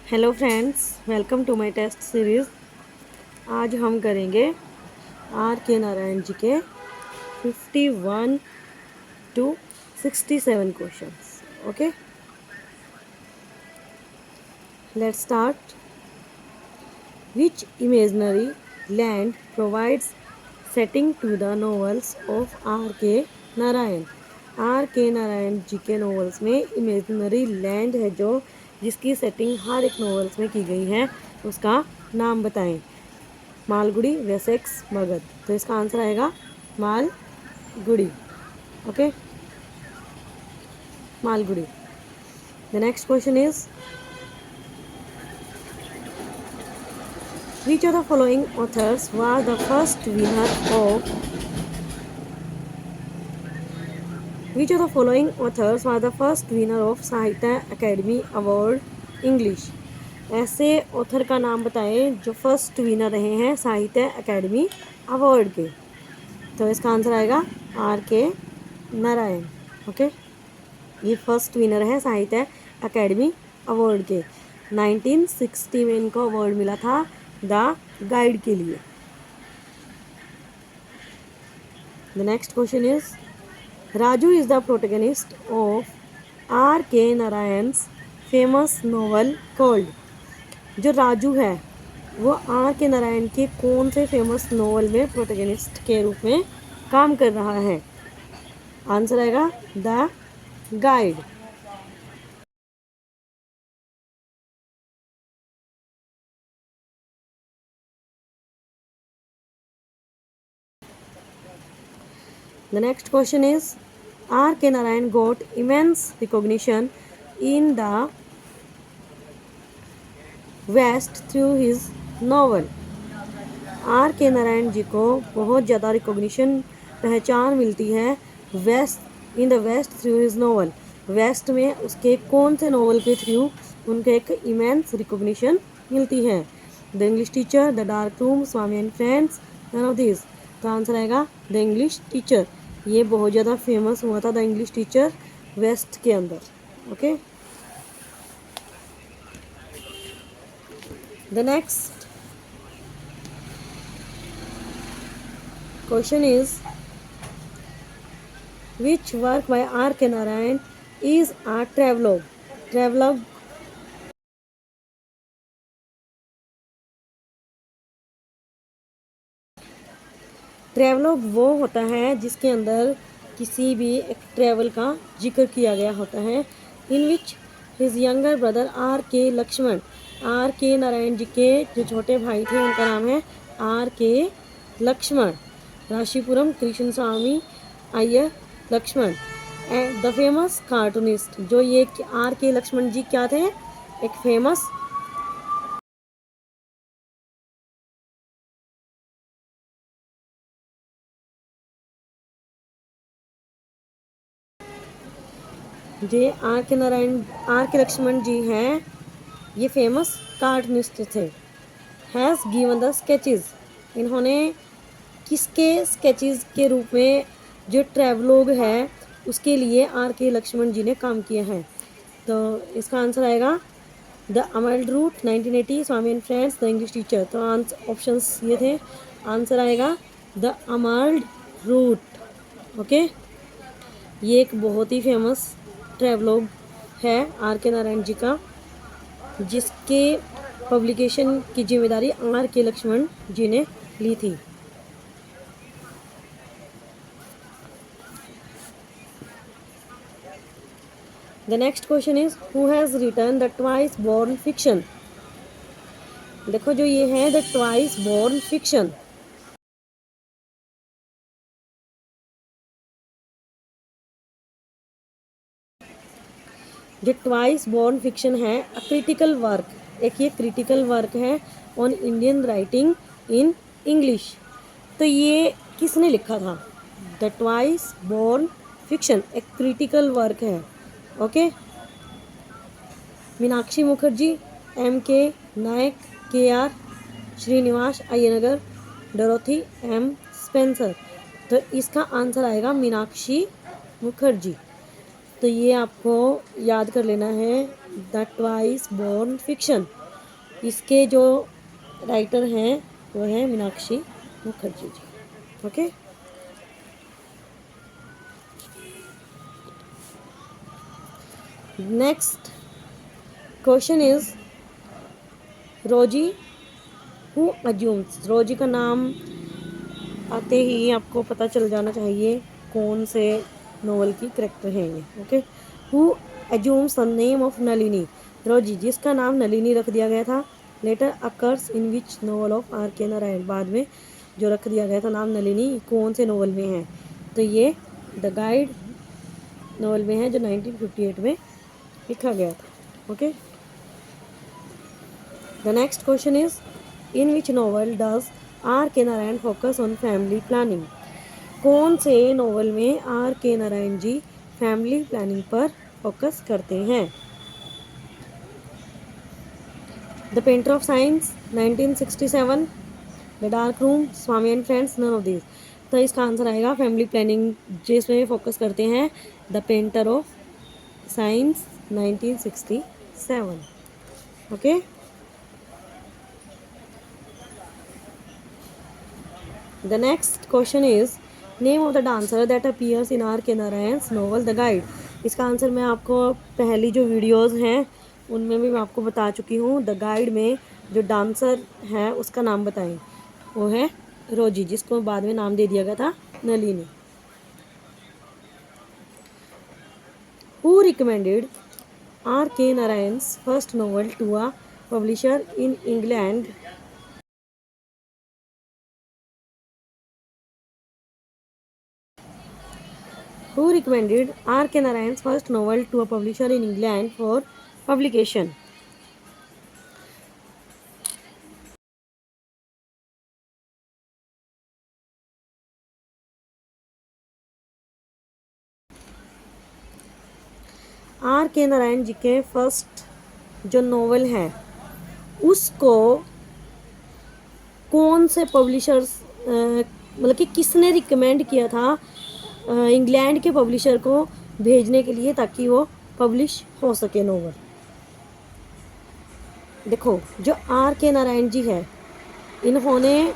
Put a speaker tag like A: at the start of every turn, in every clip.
A: Hello friends, welcome to my test series. आज हम करेंगे आर के नारायण जी के 51 to 67 questions. Okay, let's start. Which imaginary land provides setting to the novels of R K Narayan. Are K Narayan ji के novels में imaginary land है जो जिसकी setting हर एक नॉवेल्स में की गई है, उसका नाम बताएं। मालगुड़ी, वेसेक्स, मगध। तो इसका आंसर आएगा Malgudi. Okay, Malgudi. The next question is which of the following authors was the first winner of which of the following authors was the first winner of साहित्य अकेडमी अवार्ड इंग्लिश। ऐसे ऑथर का नाम बताएं जो फर्स्ट विनर रहे हैं साहित्य अकेडमी अवार्ड के। तो इसका आंसर आएगा आर के नारायण। ओके, ये फर्स्ट विनर है साहित्य अकेडमी अवार्ड के। 1960 में इनको अवार्ड मिला था द गाइड के लिए। The next question is Raju is the protagonist of R K Narayan's famous novel called. जो राजू है वो आर के नारायण के कौन से फेमस नॉवल में प्रोटेगनिस्ट के रूप में काम कर रहा है? आंसर आएगा the guide. The next question is R. K. Narayan got immense recognition in the West through his novel. R K Narayan जी को बहुत ज़्यादा रिकॉग्निशन पहचान मिलती है west in the west through his novel. West में उसके कौन से नॉवल के थ्रू उनको एक इमेंस रिकॉग्निशन मिलती है? The English teacher, the dark room, Swami and friends, none of this. तो आंसर आएगा द इंग्लिश टीचर। ये बहुत ज़्यादा फेमस हुआ था द इंग्लिश टीचर वेस्ट के अंदर। Okay, the next question is which work by R K Narayan is a travelogue. Travelogue travelogue वो होता है जिसके अंदर किसी भी एक ट्रैवल का जिक्र किया गया होता है। In which his younger brother R K Laxman. Are K Narayan ji के जो छोटे भाई थे उनका नाम है R K Laxman. Rasipuram Krishnaswami Iyer Laxman. The famous cartoonist. जो ये आर के लक्ष्मण जी क्या थे? एक famous J are K Lakshman जी हैं, ये फेमस कार्टूनिस्ट थे। Has given the sketches. इन्होंने किसके स्केचेस के रूप में जो ट्रैवलॉग है उसके लिए आर के लक्ष्मण जी ने काम किया है? तो इसका आंसर आएगा the emerald route, 1980, Swami and friends, the English teacher. तो ऑप्शंस ये थे। आंसर आएगा द अमल्ड रूट। ओके, ये एक बहुत ही फेमस ट्रैवलॉग है आर के नारायण जी का, जिसके पब्लिकेशन की जिम्मेदारी आर के लक्ष्मण जी ने ली थी। The next question is who has written the twice born fiction. देखो जो ये है द ट्वाइस बॉर्न फिक्शन। जो ट्वाइस बॉर्न फिक्शन है अ क्रिटिकल वर्क, एक ये क्रिटिकल वर्क है on Indian writing in English. तो ये किसने लिखा था? द ट्वाइस बॉर्न फिक्शन एक क्रिटिकल वर्क है। Okay, Meenakshi Mukherjee, M K Naik, K R Srinivasa Iyengar, Dorothy M Spencer. तो इसका आंसर आएगा मीनाक्षी मुखर्जी। तो ये आपको याद कर लेना है द ट्वाइस बोर्न फिक्शन। इसके जो राइटर हैं वो है Meenakshi Mukherjee ji. Okay, next question is रोजी हु अज्यूम्स। रोजी का नाम आते ही आपको पता चल जाना चाहिए कौन से नोवेल की करेक्टर हैं ये। Okay, who assumes the name of Nalini. Rosie जिसका नाम नलिनी रख दिया गया था। Later occurs in which novel of R K Narayan. बाद में जो रख दिया गया था नाम नलिनी कौन से नोवेल में है, तो ये द गाइड नोवेल में है जो 1958 में लिखा गया था। Okay, the next question is in which novel does R K Narayan focus on family planning. कौन से नोवेल में R K Narayan ji family planning पर फोकस करते हैं। The painter of science 1967, the dark room, Swami and friends, none of this. तो इसका answer आएगा family planning जिसमें फोकस करते हैं the painter of science 1967। Okay, the next question is name of the dancer that appears in are K Narayan's novel the guide. इसका answer मैं आपको पहली जो वीडियोस हैं उनमें भी मैं आपको बता चुकी हूँ। द गाइड में जो डांसर है उसका नाम बताएं, वो है रोजी जिसको बाद में नाम दे दिया गया था Nalini. Who recommended R K Narayan's first novel to a publisher in England. Who recommended R. K. Narayan's first novel to a publisher in England for publication? R K Narayan ji के फर्स्ट जो नोवेल है उसको कौन से पब्लिशर्स मतलब कि किसने रिकमेंड किया था इंग्लैंड के पब्लिशर को भेजने के लिए ताकि वो पब्लिश हो सके नोवेल। देखो जो आर के नारायण जी है इन्होंने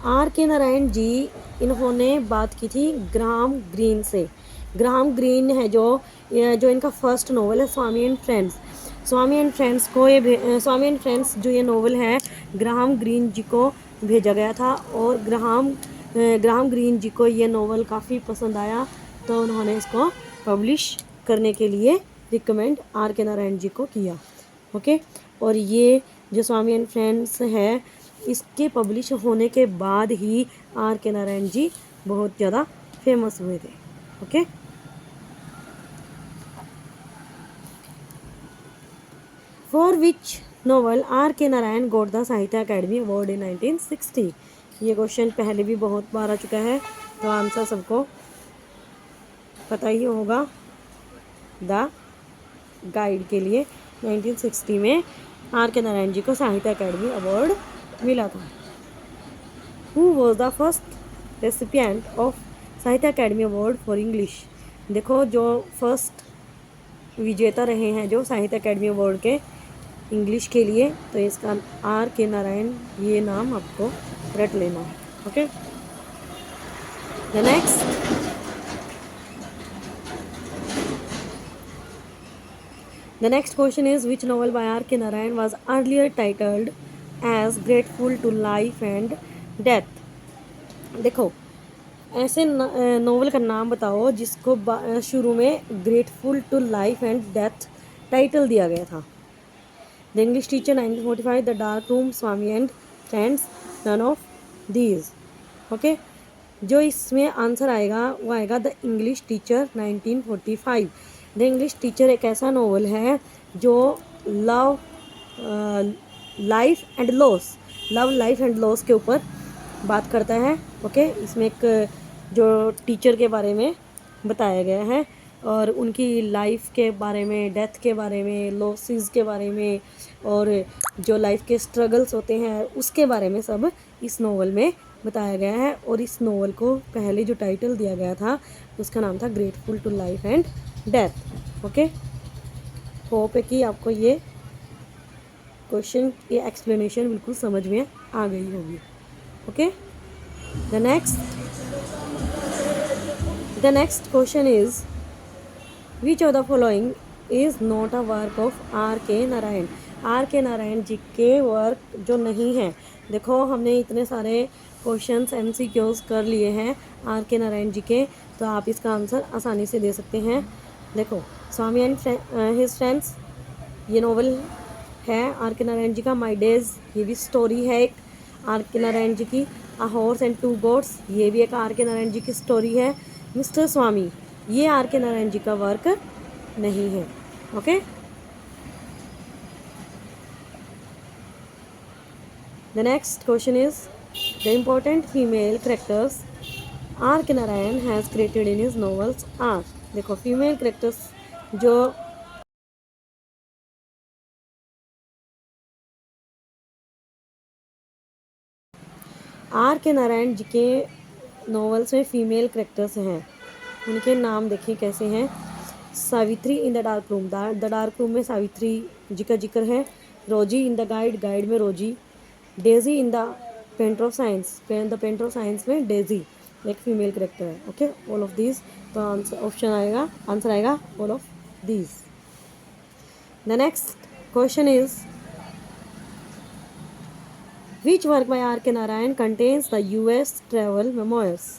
A: आर के नारायण जी इन्होंने बात की थी ग्राहम ग्रीन से। ग्राहम ग्रीन है जो इनका फर्स्ट नोवेल है Swami and friends. Swami and friends को स्वामी एंड फ्रेंड्स जो ये नोवेल है ग्राहम ग्रीन जी को भेजा गया था और ग्राहम ग्रीन जी को ये नोवेल काफ़ी पसंद आया तो उन्होंने इसको पब्लिश करने के लिए रिकमेंड आर के नारायण जी को किया। ओके, और ये जो स्वामी एंड फ्रेंड्स है इसके पब्लिश होने के बाद ही आर के नारायण जी बहुत ज़्यादा फेमस हुए थे। Okay, for which novel R K Narayan got the Sahitya Akademi award in 1960। ये क्वेश्चन पहले भी बहुत बार आ चुका है तो आंसर सबको पता ही होगा। द गाइड के लिए 1960 में आर के नारायण जी को साहित्य अकेडमी अवार्ड मिला था। Who was the first recipient of साहित्य अकेडमी अवार्ड फॉर इंग्लिश। देखो जो फर्स्ट विजेता रहे हैं जो साहित्य अकेडमी अवार्ड के इंग्लिश के लिए तो इसका आर के नारायण ये नाम आपको रट लेना है। Okay, the next question is which novel by R K Narayan was earlier titled as grateful to life and death. देखो ऐसे नोवेल का नाम बताओ जिसको शुरू में grateful to life and death title दिया गया था। The English teacher 1945, the dark room, Swami and friends, none of these. Okay, जो इसमें आंसर आएगा वो आएगा the English teacher 1945। The English teacher एक ऐसा नोवेल है जो लव लाइफ एंड लॉस के ऊपर बात करता है। ओके, इसमें एक जो टीचर के बारे में बताया गया है और उनकी लाइफ के बारे में, डेथ के बारे में, लॉसेस के बारे में और जो लाइफ के स्ट्रगल्स होते हैं उसके बारे में सब इस नोवेल में बताया गया है। और इस नॉवल को पहले जो टाइटल दिया गया था उसका नाम था grateful to life and death. Okay, hope है कि आपको ये क्वेश्चन, ये एक्सप्लेनेशन बिल्कुल समझ में आ गई होगी। Okay, the next question is which of the following is not a work of R K Narayan. Are K Narayan ji के वर्क जो नहीं है, देखो हमने इतने सारे क्वेश्चंस MCQs कर लिए हैं आर के नारायण जी के, तो आप इसका आंसर आसानी से दे सकते हैं। देखो, स्वामी एंड हिज फ्रेंड्स, ये नॉवल है आर के नारायण जी का। माई डेज, ये भी स्टोरी है एक आर के नारायण जी की। A horse and to goats, ये भी एक आर के नारायण जी की स्टोरी है। मिस्टर स्वामी, ये आर के नारायण जी का वर्क नहीं है। Okay, the next question is the important female characters R K Narayan has created in his novels are. देखो, फीमेल करेक्टर्स जो आर के नारायण जी के नॉवेल्स में फीमेल करेक्टर्स हैं, उनके नाम देखिए कैसे हैं। Savitri in the dark room, the dark room में सावित्री जी का जिक्र है। रोजी इन द गाइड, गाइड में Rosie. Daisy in the painter of science, the painter of science में डेजी एक फीमेल करेक्टर है। ओके, ऑल ऑफ दीज, तो आंसर आएगा all of these. The next question is which work by R K Narayan contains the US travel memoirs.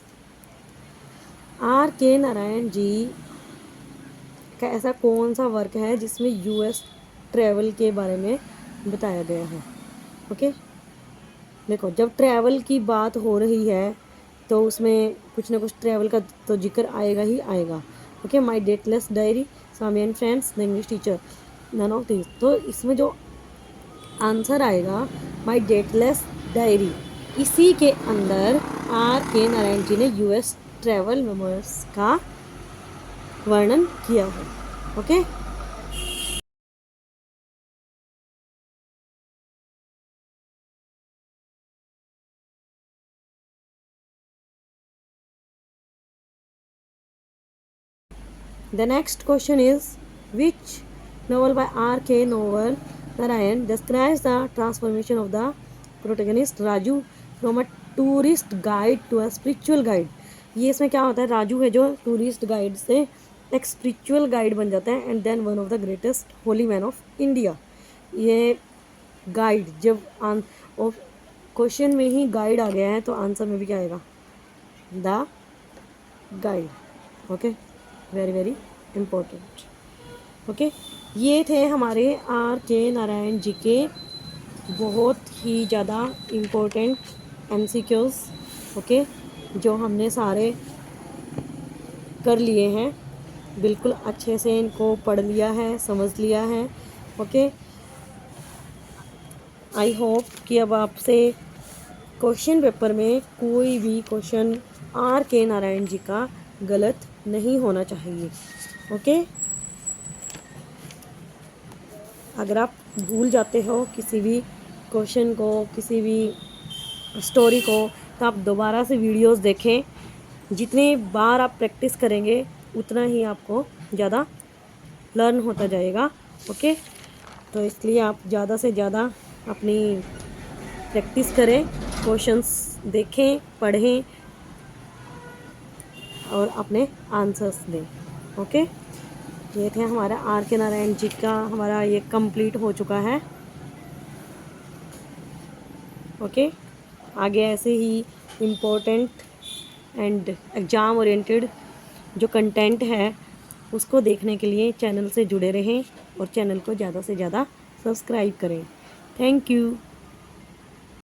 A: R K Narayan जी का ऐसा कौन सा work है जिसमें US ट्रैवल के बारे में बताया गया है। ओके, देखो, जब ट्रैवल की बात हो रही है तो उसमें कुछ ना कुछ ट्रैवल का तो जिक्र आएगा ही आएगा। Okay, my dateless diary, Swami and friends, the English teacher, none of this. तो इसमें जो आंसर आएगा माई डेटलेस डायरी, इसी के अंदर आर के नारायण जी ने US ट्रैवल मेमोयर्स का वर्णन किया है। Okay, the next question is which novel by R.K. Novel Narayan describes the transformation of the protagonist Raju from a tourist guide to a spiritual guide। ये इसमें क्या होता है, राजू है जो टूरिस्ट गाइड से एक स्पिरिचुअल गाइड बन जाता है and then one of the greatest holy man of India. ये गाइड जब क्वेश्चन में ही गाइड आ गया है तो आंसर में भी क्या आएगा, the guide. Okay, very very important. Okay, ये थे हमारे आर के नारायण जी के बहुत ही ज़्यादा इम्पोर्टेंट MCQs। ओके, जो हमने सारे कर लिए हैं, बिल्कुल अच्छे से इनको पढ़ लिया है, समझ लिया है। ओके, आई होप कि अब आपसे क्वेश्चन पेपर में कोई भी क्वेश्चन आर के नारायण जी का गलत नहीं होना चाहिए। ओके, अगर आप भूल जाते हो किसी भी क्वेश्चन को, किसी भी स्टोरी को, तो आप दोबारा से वीडियोस देखें। जितने बार आप प्रैक्टिस करेंगे उतना ही आपको ज़्यादा लर्न होता जाएगा। ओके, तो इसलिए आप ज़्यादा से ज़्यादा अपनी प्रैक्टिस करें, क्वेश्चंस देखें, पढ़ें और अपने आंसर्स दें। ओके, ये थे हमारा आर के नारायण जी का, हमारा ये कंप्लीट हो चुका है। ओके, आगे ऐसे ही इम्पोर्टेंट एंड एग्ज़ाम ओरिएंटेड जो कंटेंट है उसको देखने के लिए चैनल से जुड़े रहें और चैनल को ज़्यादा से ज़्यादा सब्सक्राइब करें। Thank you.